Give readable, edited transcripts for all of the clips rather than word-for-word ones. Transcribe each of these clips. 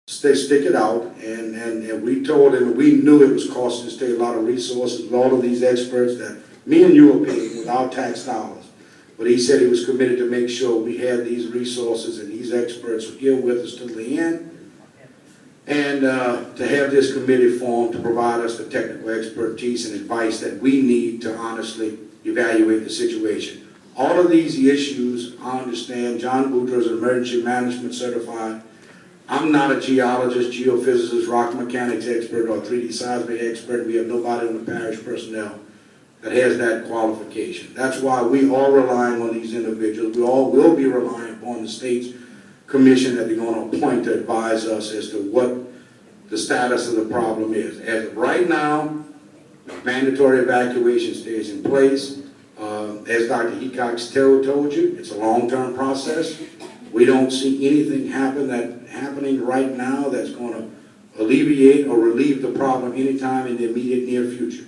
stick it out, and we told him we knew it was costing the state a lot of resources, a lot of these experts that me and you are paying with our tax dollars. But he said he was committed to make sure we had these resources and these experts were here with us till the end, and to have this committee formed to provide us the technical expertise and advice that we need to honestly evaluate the situation. All of these issues, I understand, John Boudreaux is an emergency management certified. I'm not a geologist, geophysicist, rock mechanics expert, or 3D seismic expert. We have nobody in the parish personnel that has that qualification. That's why we are relying on these individuals. We all will be relying upon the state's commission that they're going to appoint to advise us as to what the status of the problem is. As of right now, mandatory evacuation stays in place. As Dr. Hecox told you, it's a long-term process. We don't see anything happening right now that's going to alleviate or relieve the problem anytime in the immediate near future.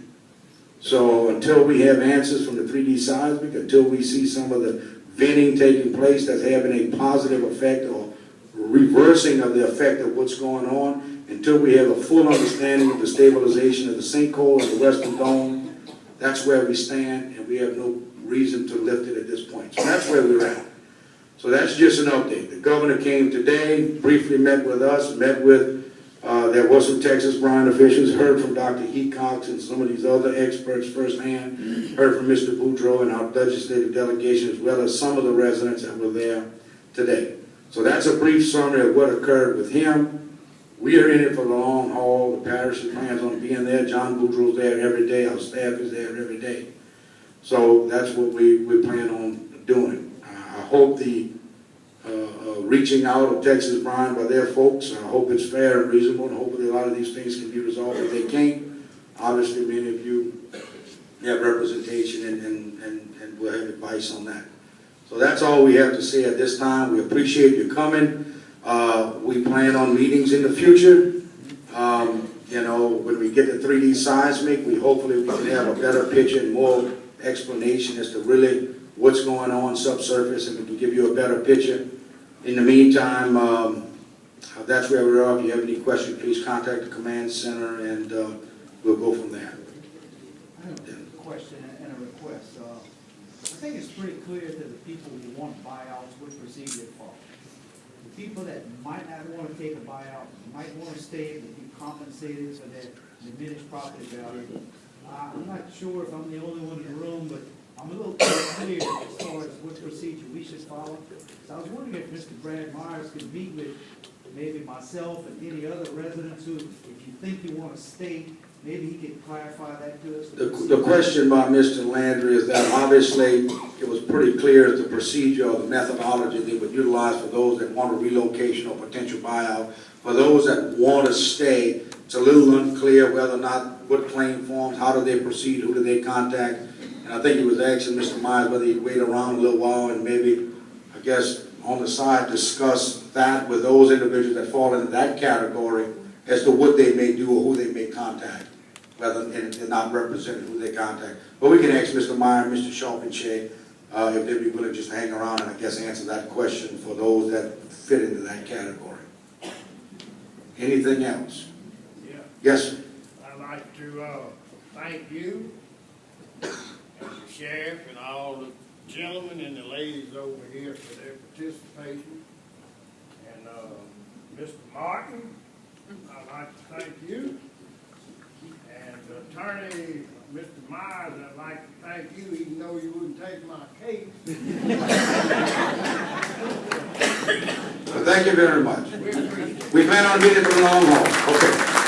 So until we have answers from the 3D seismic, until we see some of the venting taking place that's having a positive effect or reversing of the effect of what's going on, until we have a full understanding of the stabilization of the sinkhole and the western dome, that's where we stand, and we have no reason to lift it at this point. So that's where we're at. So that's just an update. The governor came today, briefly met with us, met with, there was some Texas Brine officials, heard from Dr. Hecox and some of these other experts firsthand, heard from Mr. Boudreaux and our legislative delegation, as well as some of the residents that were there today. So that's a brief summary of what occurred with him. We are in it for the long haul. The parish plans on being there. John Boudreaux's there every day. Our staff is there every day. So that's what we plan on doing. I hope the reaching out of Texas Brine by their folks, I hope it's fair and reasonable, and hopefully a lot of these things can be resolved. If they can't, obviously many of you have representation and will have advice on that. So that's all we have to say at this time. We appreciate you coming. We plan on meetings in the future. You know, when we get the 3D seismic, hopefully we can have a better picture and more explanation as to really what's going on subsurface, and we can give you a better picture. In the meantime, that's where we are. If you have any questions, please contact the command center, and we'll go from there. I have a question and a request. I think it's pretty clear to the people who want buyouts what procedure to follow. The people that might not want to take a buyout, might want to stay and be compensated for their diminished property value. I'm not sure if I'm the only one in the room, but I'm a little unclear as far as what procedure we should follow. So I was wondering if Mr. Brad Myers could meet with maybe myself and any other residents who, if you think you want to stay, maybe he could clarify that to us. The question by Mr. Landry is that obviously it was pretty clear the procedure or the methodology they would utilize for those that want a relocation or potential buyout. For those that want to stay, it's a little unclear whether or not, what claim forms, how do they proceed, who do they contact. And I think he was asking Mr. Myers whether he'd wait around a little while and maybe, I guess, on the side discuss that with those individuals that fall into that category as to what they may do or who they may contact, rather than not representing who they contact. But we can ask Mr. Meyer, Mr. Sharp and Shea, if they'd be willing just to hang around and I guess answer that question for those that fit into that category. Anything else? Yeah, Yes, sir. I'd like to thank you, and the sheriff, and all the gentlemen and the ladies over here for their participation. And Mr. Martin, I'd like to thank you. And Attorney Mr. Myers, I'd like to thank you, even though you wouldn't take my case. Well, thank you very much. We appreciate it. We plan on meeting for the long haul. Okay.